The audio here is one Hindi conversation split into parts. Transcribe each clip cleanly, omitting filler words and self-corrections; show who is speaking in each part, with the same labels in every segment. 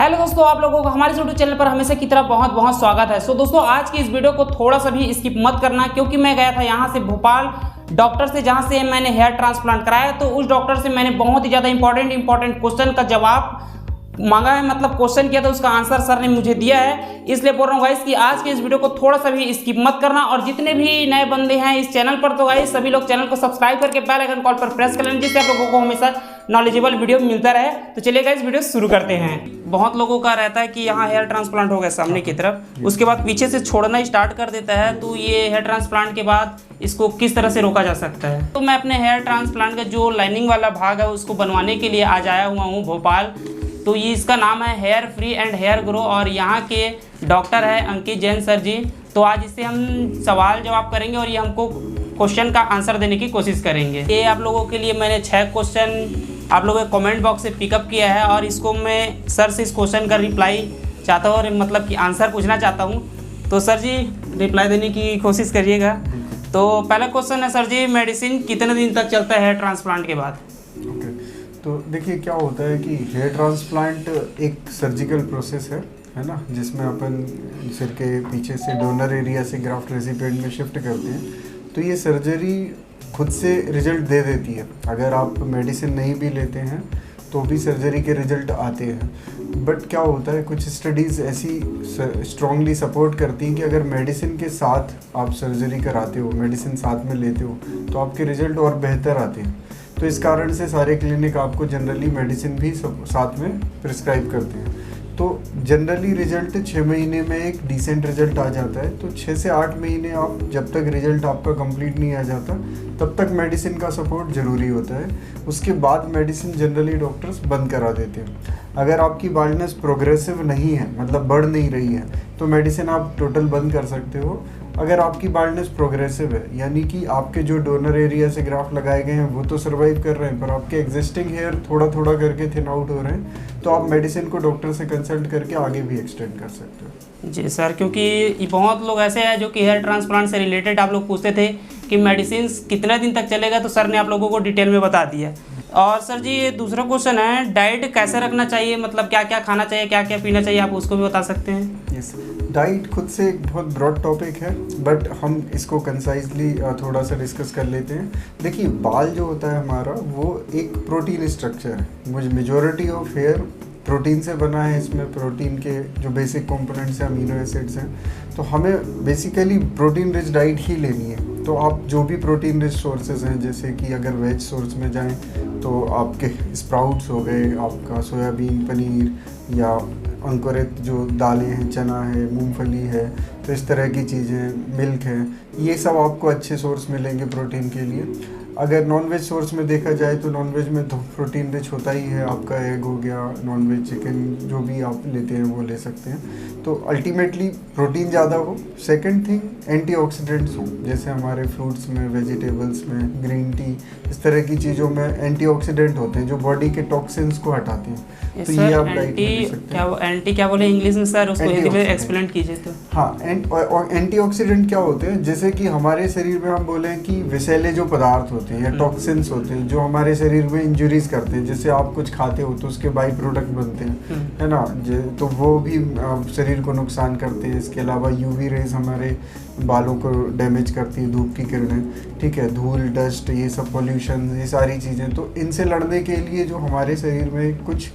Speaker 1: हेलो दोस्तों, आप लोगों को हमारे यूट्यूब चैनल पर हमेशा की तरह बहुत बहुत स्वागत है। दोस्तों, आज की इस वीडियो को थोड़ा सा भी स्किप मत करना, क्योंकि मैं गया था यहाँ से भोपाल डॉक्टर से, जहाँ से मैंने हेयर ट्रांसप्लांट कराया। तो उस डॉक्टर से मैंने बहुत ही ज़्यादा इंपॉर्टेंट क्वेश्चन का जवाब मांगा है, मतलब क्वेश्चन किया था, उसका आंसर सर ने मुझे दिया है। इसलिए बोल रहा हूँ गाइस कि आज के इस वीडियो को थोड़ा सा भी स्किप मत करना। और जितने भी नए बंदे हैं इस चैनल पर, तो गाइस सभी लोग चैनल को सब्सक्राइब करके बेल आइकन कॉल पर प्रेस कर लेना, जिससे आप लोगों को हमेशा नॉलेजेबल वीडियो मिलता रहे। तो चलिए गाइस वीडियो शुरू करते हैं। बहुत लोगों का रहता है कि यहाँ हेयर ट्रांसप्लांट हो गया सामने की तरफ, उसके बाद पीछे से छोड़ना स्टार्ट कर देता है। तो ये हेयर ट्रांसप्लांट के बाद इसको किस तरह से रोका जा सकता है? तो मैं अपने हेयर ट्रांसप्लांट का जो लाइनिंग वाला भाग है उसको बनवाने के लिए आज आया हुआ हूँ भोपाल। तो ये इसका नाम है hair free and hair grow, और यहाँ के डॉक्टर है अंकित जैन सर जी। तो आज इससे हम सवाल जवाब करेंगे और ये हमको क्वेश्चन का आंसर देने की कोशिश करेंगे। ये आप लोगों के लिए मैंने 6 क्वेश्चन आप लोगों के कमेंट बॉक्स से पिकअप किया है, और इसको मैं सर से इस क्वेश्चन का रिप्लाई चाहता हूँ, और मतलब कि आंसर पूछना चाहता हूँ। तो सर जी रिप्लाई देने की कोशिश करिएगा। तो पहला क्वेश्चन है सर जी, मेडिसिन कितने दिन तक चलता है हेयर ट्रांसप्लांट के बाद?
Speaker 2: तो देखिए क्या होता है कि हेयर ट्रांसप्लांट एक सर्जिकल प्रोसेस है ना, जिसमें अपन सिर के पीछे से डोनर एरिया से ग्राफ्ट रेसिपिएंट में शिफ्ट करते हैं। तो ये सर्जरी खुद से रिजल्ट दे देती है। अगर आप मेडिसिन नहीं भी लेते हैं तो भी सर्जरी के रिजल्ट आते हैं। बट क्या होता है, कुछ स्टडीज़ ऐसी स्ट्रांगली सपोर्ट करती हैं कि अगर मेडिसिन के साथ आप सर्जरी कराते हो, मेडिसिन साथ में लेते हो, तो आपके रिजल्ट और बेहतर आते हैं। तो इस कारण से सारे क्लिनिक आपको जनरली मेडिसिन भी साथ में प्रिस्क्राइब करते हैं। तो जनरली रिजल्ट 6 महीने में एक डिसेंट रिजल्ट आ जाता है। तो 6 से 8 महीने आप जब तक रिजल्ट आपका कंप्लीट नहीं आ जाता तब तक मेडिसिन का सपोर्ट ज़रूरी होता है। उसके बाद मेडिसिन जनरली डॉक्टर्स बंद करा देते हैं। अगर आपकी बाल्डनेस प्रोग्रेसिव नहीं है, मतलब बढ़ नहीं रही है, तो मेडिसिन आप टोटल बंद कर सकते हो। अगर आपकी बाल्डनेस प्रोग्रेसिव है, यानी कि आपके जो डोनर एरिया से ग्राफ्ट लगाए गए हैं वो तो सर्वाइव कर रहे हैं, पर आपके एग्जिस्टिंग हेयर थोड़ा थोड़ा करके थिन आउट हो रहे हैं, तो आप मेडिसिन को डॉक्टर से कंसल्ट करके आगे भी एक्सटेंड कर सकते हो।
Speaker 1: जी सर, क्योंकि बहुत लोग ऐसे हैं जो कि हेयर ट्रांसप्लांट से रिलेटेड आप लोग पूछते थे कि मेडिसिन कितने दिन तक चलेगा, तो सर ने आप लोगों को डिटेल में बता दिया। और सर जी ये दूसरा क्वेश्चन है, डाइट कैसे रखना चाहिए, मतलब क्या क्या खाना चाहिए, क्या क्या पीना चाहिए, आप उसको भी बता सकते हैं?
Speaker 2: यस, डाइट खुद से एक बहुत ब्रॉड टॉपिक है, बट हम इसको कंसाइजली थोड़ा सा डिस्कस कर लेते हैं। देखिए, बाल जो होता है हमारा वो एक प्रोटीन स्ट्रक्चर है। मेजॉरिटी ऑफ हेयर प्रोटीन से बना है। इसमें प्रोटीन के जो बेसिक कंपोनेंट्स हैं, अमीनो एसिड्स हैं, तो हमें बेसिकली प्रोटीन रिच डाइट ही लेनी है। तो आप जो भी प्रोटीन रिच सोर्सेज हैं, जैसे कि अगर वेज सोर्स में जाएं तो आपके स्प्राउट्स हो गए, आपका सोयाबीन, पनीर, या अंकुरित जो दालें हैं, चना है, मूंगफली है, तो इस तरह की चीज़ें, मिल्क है, ये सब आपको अच्छे सोर्स मिलेंगे प्रोटीन के लिए। अगर नॉनवेज सोर्स में देखा जाए तो नॉनवेज में तो प्रोटीन रिच होता ही है। आपका एग हो गया, नॉनवेज चिकन, जो भी आप लेते हैं वो ले सकते हैं। तो अल्टीमेटली प्रोटीन ज़्यादा हो। सेकंड थिंग, एंटीऑक्सीडेंट्स हो, जैसे हमारे फ्रूट्स में, वेजिटेबल्स में, ग्रीन टी, इस तरह की चीज़ों में एंटीऑक्सीडेंट होते हैं जो बॉडी के टॉक्सिन्स को हटाते हैं। तो ये आप डाइट में ले सकते हैं।
Speaker 1: एंटी क्या बोले इंग्लिश में सर, उसको हिंदी में एक्सप्लेन कीजिए। तो
Speaker 2: हाँ, एंटीऑक्सीडेंट क्या होते हैं, जैसे कि हमारे शरीर में हम बोलें कि विषैले जो पदार्थ होते हैं या टॉक्सिन्स होते हैं जो हमारे शरीर में इंजुरीज करते हैं, जैसे आप कुछ खाते हो तो उसके बाई प्रोडक्ट बनते हैं, है ना, तो वो भी शरीर को नुकसान करते हैं। इसके अलावा यूवी रेज हमारे बालों को डैमेज करती है, धूप की किरणें, ठीक है, धूल, डस्ट, ये सब पोल्यूशन, ये सारी चीज़ें। तो इनसे लड़ने के लिए जो हमारे शरीर में कुछ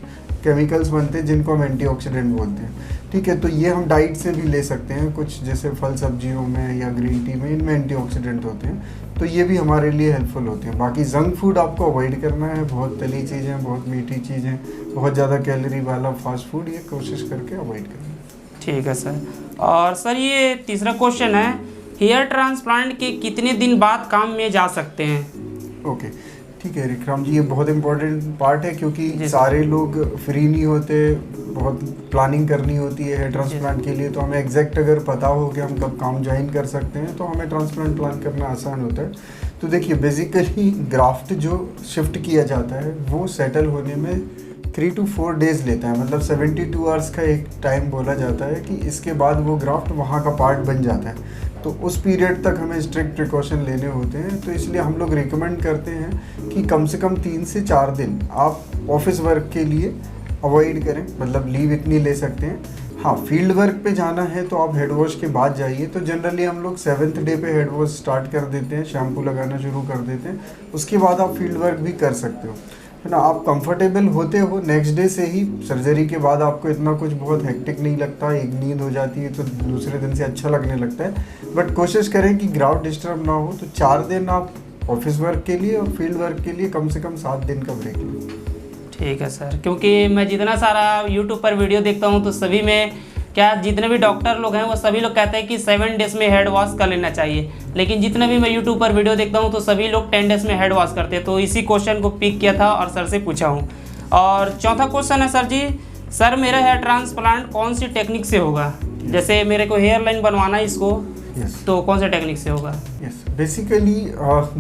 Speaker 2: केमिकल्स बनते हैं जिनको हम एंटीऑक्सीडेंट बोलते हैं, ठीक है। तो ये हम डाइट से भी ले सकते हैं, कुछ जैसे फल सब्जियों में या ग्रीन टी में, इनमें एंटीऑक्सीडेंट होते हैं, तो ये भी हमारे लिए हेल्पफुल होते हैं। बाकी जंक फूड आपको अवॉइड करना है, बहुत तली चीज़ें, बहुत मीठी चीज़ें, बहुत ज़्यादा कैलोरी वाला फास्ट फूड, ये कोशिश करके अवॉइड करना है।
Speaker 1: ठीक है सर। और सर ये तीसरा क्वेश्चन है, हेयर ट्रांसप्लांट के कितने दिन बाद काम में जा सकते हैं?
Speaker 2: ओके, ठीक है रिक्राम जी, ये बहुत इंपॉर्टेंट पार्ट है, क्योंकि सारे लोग फ्री नहीं होते, बहुत प्लानिंग करनी होती है हेयर ट्रांसप्लांट के लिए। तो हमें एग्जैक्ट अगर पता हो कि हम कब काम ज्वाइन कर सकते हैं तो हमें ट्रांसप्लांट प्लान करना आसान होता है। तो देखिए, बेसिकली ग्राफ्ट जो शिफ्ट किया जाता है वो सेटल होने में 3 to 4 डेज़ लेता है, मतलब 72 आवर्स का एक टाइम बोला जाता है कि इसके बाद वो ग्राफ्ट वहाँ का पार्ट बन जाता है। तो उस पीरियड तक हमें स्ट्रिक्ट प्रिकॉशन लेने होते हैं। तो इसलिए हम लोग रिकमेंड करते हैं कि कम से कम 3 से 4 दिन आप ऑफिस वर्क के लिए अवॉइड करें, मतलब लीव इतनी ले सकते हैं। हाँ, फील्ड वर्क पे जाना है तो आप हेड वॉश के बाद जाइए। तो जनरली हम लोग 7th डे पे हेड वॉश स्टार्ट कर देते हैं, शैम्पू लगाना शुरू कर देते हैं, उसके बाद आप फील्ड वर्क भी कर सकते हो, है ना। आप कंफर्टेबल होते हो नेक्स्ट डे से ही। सर्जरी के बाद आपको इतना कुछ बहुत हेक्टिक नहीं लगता, एक नींद हो जाती है तो दूसरे दिन से अच्छा लगने लगता है। बट कोशिश करें कि ग्राफ्ट डिस्टर्ब ना हो। तो 4 दिन आप ऑफिस वर्क के लिए और फील्ड वर्क के लिए कम से कम 7 दिन का ब्रेक लें।
Speaker 1: ठीक है सर, क्योंकि मैं जितना सारा यूट्यूब पर वीडियो देखता हूँ तो सभी में क्या जितने भी डॉक्टर लोग हैं वो सभी लोग कहते हैं कि 7 डेज में हेड वॉश कर लेना चाहिए, लेकिन जितने भी मैं यूट्यूब पर वीडियो देखता हूँ तो सभी लोग 10 डेज में हेड वॉश करते हैं। तो इसी क्वेश्चन को पिक किया था और सर से पूछा हूँ। और चौथा क्वेश्चन है सर जी, सर मेरा हेयर ट्रांसप्लांट कौन सी टेक्निक से होगा? जैसे मेरे को हेयर लाइन बनवाना है इसको, तो कौन सा टेक्निक से होगा?
Speaker 2: बेसिकली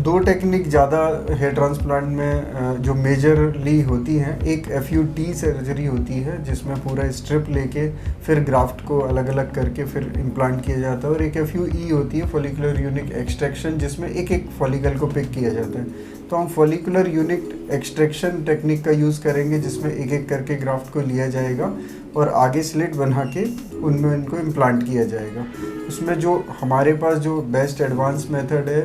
Speaker 2: 2 टेक्निक ज़्यादा हेयर ट्रांसप्लांट में जो मेजरली होती हैं। एक FUT सर्जरी होती है जिसमें पूरा स्ट्रिप लेके फिर ग्राफ्ट को अलग अलग करके फिर इम्प्लांट किया जाता है, और एक FUE होती है फॉलिकुलर यूनिट एक्सट्रैक्शन, जिसमें एक एक फॉलिकल को पिक किया जाता है। तो हम फॉलिकुलर यूनिट एक्सट्रैक्शन टेक्निक का यूज़ करेंगे जिसमें एक एक करके ग्राफ्ट को लिया जाएगा और आगे स्लिट बना के उनमें इनको इम्प्लांट किया जाएगा। उसमें जो हमारे पास जो बेस्ट एडवांस मेथड है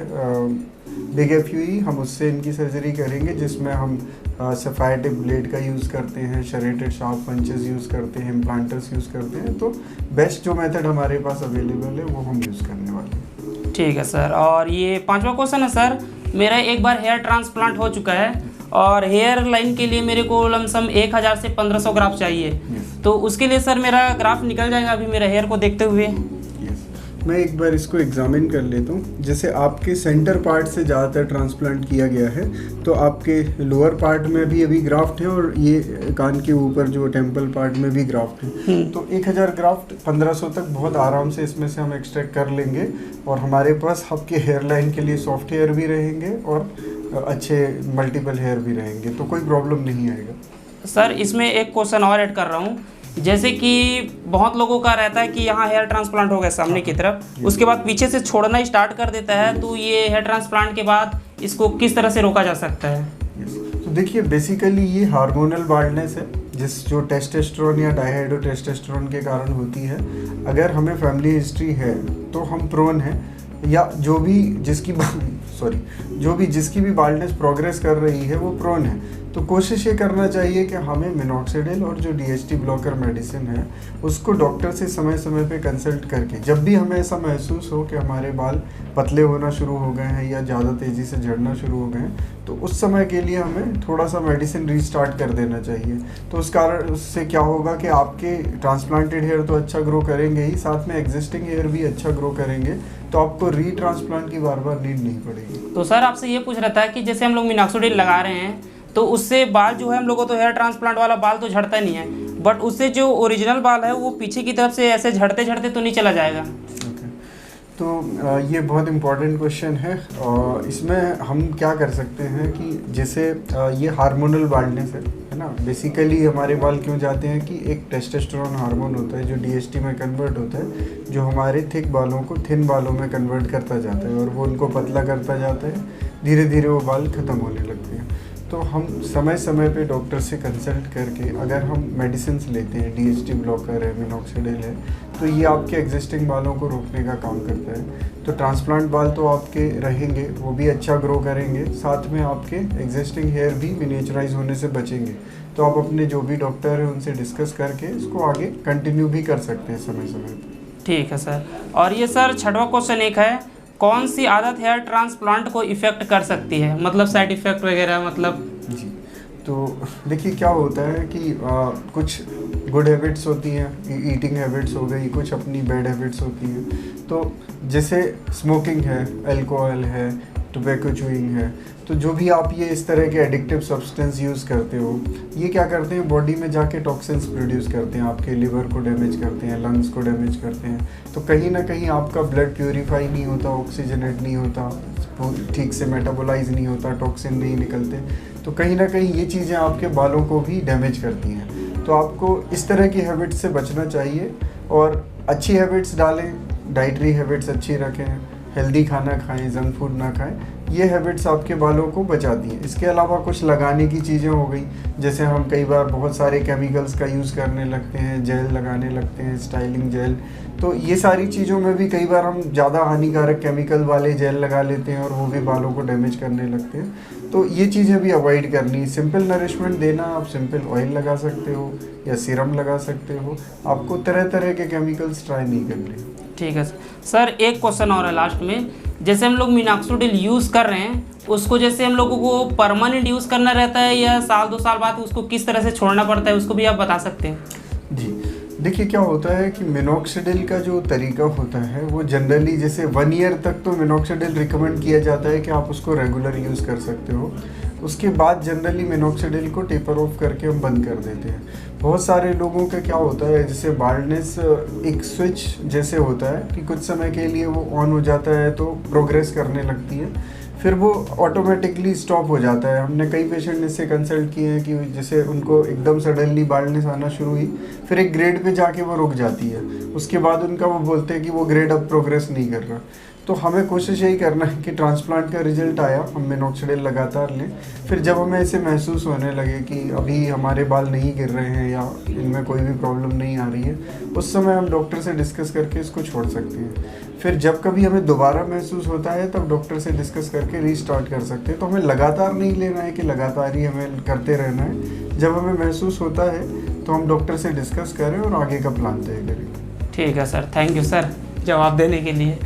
Speaker 2: बिग FUE, हम उससे इनकी सर्जरी करेंगे, जिसमें हम सफायर टिप ब्लेड का यूज़ करते हैं, शरेटेड शार्प पंचेस यूज़ करते हैं, इम्प्लांटर्स यूज़ करते हैं। तो बेस्ट जो मेथड हमारे पास अवेलेबल है वो हम यूज़ करने वाले हैं।
Speaker 1: ठीक है सर। और ये 5वां क्वेश्चन है सर, मेरा एक बार हेयर ट्रांसप्लांट हो चुका है और हेयर लाइन के लिए मेरे को लमसम 1000 से 1500 ग्राफ चाहिए, तो उसके लिए सर मेरा ग्राफ निकल जाएगा अभी मेरे हेयर को देखते हुए?
Speaker 2: मैं एक बार इसको एग्जामिन कर लेता हूँ। जैसे आपके सेंटर पार्ट से ज़्यादातर ट्रांसप्लांट किया गया है, तो आपके लोअर पार्ट में भी अभी ग्राफ्ट है और ये कान के ऊपर जो टेम्पल पार्ट में भी ग्राफ्ट है। तो 1000 ग्राफ्ट 1500 तक बहुत आराम से इसमें से हम एक्सट्रैक्ट कर लेंगे, और हमारे पास आपके हेयर लाइन के लिए सॉफ्ट हेयर भी रहेंगे और अच्छे मल्टीपल हेयर भी रहेंगे, तो कोई प्रॉब्लम नहीं आएगा।
Speaker 1: सर इसमें एक क्वेश्चन और ऐड कर रहा हूँ, जैसे कि बहुत लोगों का रहता है कि यहाँ हेयर ट्रांसप्लांट हो गया सामने की तरफ, उसके बाद पीछे से छोड़ना स्टार्ट कर देता है, तो ये हेयर ट्रांसप्लांट के बाद इसको किस तरह से रोका जा सकता है?
Speaker 2: तो देखिए, बेसिकली ये हार्मोनल बाल्डनेस है जो टेस्टोस्टेरोन या डाइहाइड्रोटेस्टोस्टेरोन के कारण होती है। अगर हमें फैमिली हिस्ट्री है तो हम प्रोन हैं, या जो भी जिसकी भी बाल्डनेस प्रोग्रेस कर रही है वो प्रोन है। तो कोशिश ये करना चाहिए कि हमें मिनॉक्सिडिल और जो DHT ब्लॉकर मेडिसिन है उसको डॉक्टर से समय समय पे कंसल्ट करके, जब भी हमें ऐसा महसूस हो कि हमारे बाल पतले होना शुरू हो गए हैं या ज़्यादा तेज़ी से झड़ना शुरू हो गए हैं, तो उस समय के लिए हमें थोड़ा सा मेडिसिन रीस्टार्ट कर देना चाहिए। तो उस कारण उससे क्या होगा कि आपके ट्रांसप्लांटेड हेयर तो अच्छा ग्रो करेंगे ही, साथ में एग्जिस्टिंग हेयर भी अच्छा ग्रो करेंगे, तो आपको रीट्रांसप्लांट की बार बार नीड नहीं पड़ेगी।
Speaker 1: तो सर आपसे ये पूछ रहा था कि जैसे हम लोग मिनॉक्सिडिल लगा रहे हैं तो उससे बाल जो है हम लोगों, तो हेयर ट्रांसप्लांट वाला बाल तो झड़ता नहीं है, बट उससे जो ओरिजिनल बाल है वो पीछे की तरफ से ऐसे झड़ते झड़ते तो नहीं चला जाएगा?
Speaker 2: तो ये बहुत इम्पॉर्टेंट क्वेश्चन है। इसमें हम क्या कर सकते हैं कि जैसे ये हार्मोनल बाल्डनेस है ना। बेसिकली हमारे बाल क्यों जाते हैं कि एक टेस्टोस्टेरोन हार्मोन होता है जो DHT में कन्वर्ट होता है, जो हमारे थिक बालों को थिन बालों में कन्वर्ट करता जाता है और वो उनको पतला करता जाता है, धीरे धीरे वो बाल ख़त्म होने लगते हैं। तो हम समय समय पे डॉक्टर से कंसल्ट करके अगर हम मेडिसिन लेते हैं, DHT ब्लॉकर है, मिनॉक्सिडिल है, तो ये आपके एग्जिस्टिंग बालों को रोकने का काम करता है। तो ट्रांसप्लांट बाल तो आपके रहेंगे, वो भी अच्छा ग्रो करेंगे, साथ में आपके एग्जिस्टिंग हेयर भी मिनिएचराइज होने से बचेंगे। तो आप अपने जो भी डॉक्टर हैं उनसे डिस्कस करके इसको आगे कंटिन्यू भी कर सकते हैं समय समय पर।
Speaker 1: ठीक है सर। और ये सर 6वां क्वेश्चन एक है, कौन सी आदत हेयर ट्रांसप्लांट को इफ़ेक्ट कर सकती है, मतलब साइड इफ़ेक्ट वगैरह? मतलब
Speaker 2: जी, तो देखिए क्या होता है कि कुछ गुड हैबिट्स होती हैं, ईटिंग हैबिट्स हो गई, कुछ अपनी बैड हैबिट्स होती हैं। तो जैसे स्मोकिंग है, अल्कोहल है, टोबैको च्यूइंग है, तो जो भी आप ये इस तरह के एडिक्टिव सब्सटेंस यूज़ करते हो, ये क्या करते हैं, बॉडी में जाके टॉक्सिन्स प्रोड्यूस करते हैं, आपके लिवर को डैमेज करते हैं, लंग्स को डैमेज करते हैं। तो कहीं ना कहीं आपका ब्लड प्योरीफाई नहीं होता, ऑक्सीजनेट नहीं होता, ठीक से मेटाबोलाइज नहीं होता, टॉक्सिन नहीं निकलते, तो कहीं ना कहीं ये चीज़ें आपके बालों को भी डैमेज करती हैं। तो आपको इस तरह की हैबिट्स से बचना चाहिए और अच्छी हैबिट्स डालें, डाइटरी हैबिट्स अच्छी रखें, हेल्दी खाना खाएं, जंक फूड ना खाएं, ये हैबिट्स आपके बालों को बचाती हैं। इसके अलावा कुछ लगाने की चीज़ें हो गई, जैसे हम कई बार बहुत सारे केमिकल्स का यूज़ करने लगते हैं, जेल लगाने लगते हैं, स्टाइलिंग जेल, तो ये सारी चीज़ों में भी कई बार हम ज़्यादा हानिकारक केमिकल वाले जेल लगा लेते हैं और वो भी बालों को डैमेज करने लगते हैं। तो ये चीज़ें भी अवॉइड करनी। सिंपल नरिशमेंट देना, आप सिंपल ऑयल लगा सकते हो या सीरम लगा सकते हो, आपको तरह तरह के केमिकल्स ट्राई नहीं करने।
Speaker 1: ठीक है सर, एक क्वेश्चन और है लास्ट में। जैसे हम लोग मिनॉक्सिडिल यूज़ कर रहे हैं, उसको जैसे हम लोगों को परमानेंट यूज़ करना रहता है या साल 2 साल बाद उसको किस तरह से छोड़ना पड़ता है, उसको भी आप बता सकते हैं?
Speaker 2: जी देखिए, क्या होता है कि मिनॉक्सिडिल का जो तरीका होता है वो जनरली जैसे 1 ईयर तक तो मिनॉक्सिडिल रिकमेंड किया जाता है कि आप उसको रेगुलर यूज़ कर सकते हो। उसके बाद जनरली मिनॉक्सिडिल को टेपर ऑफ करके हम बंद कर देते हैं। बहुत सारे लोगों का क्या होता है, जैसे बाल्डनेस एक स्विच जैसे होता है कि कुछ समय के लिए वो ऑन हो जाता है तो प्रोग्रेस करने लगती है, फिर वो ऑटोमेटिकली स्टॉप हो जाता है। हमने कई पेशेंट इससे कंसल्ट किए हैं कि जैसे उनको एकदम सडनली बाल्डनेस आना शुरू हुई, फिर एक ग्रेड पे जाके वो रुक जाती है, उसके बाद उनका वो बोलते हैं कि वो ग्रेड अब प्रोग्रेस नहीं कर रहा। तो हमें कोशिश यही करना है कि ट्रांसप्लांट का रिजल्ट आया, हम मिनॉक्सिडिल लगातार लें, फिर जब हमें ऐसे महसूस होने लगे कि अभी हमारे बाल नहीं गिर रहे हैं या इनमें कोई भी प्रॉब्लम नहीं आ रही है, उस समय हम डॉक्टर से डिस्कस करके इसको छोड़ सकते हैं। फिर जब कभी हमें दोबारा महसूस होता है तब डॉक्टर से डिस्कस करके रीस्टार्ट कर सकते हैं। तो हमें लगातार नहीं लेना है कि लगातार ही हमें करते रहना है। जब हमें महसूस होता है तो हम डॉक्टर से डिस्कस करें और आगे का प्लान तय करें।
Speaker 1: ठीक है सर, थैंक यू सर जवाब देने के लिए।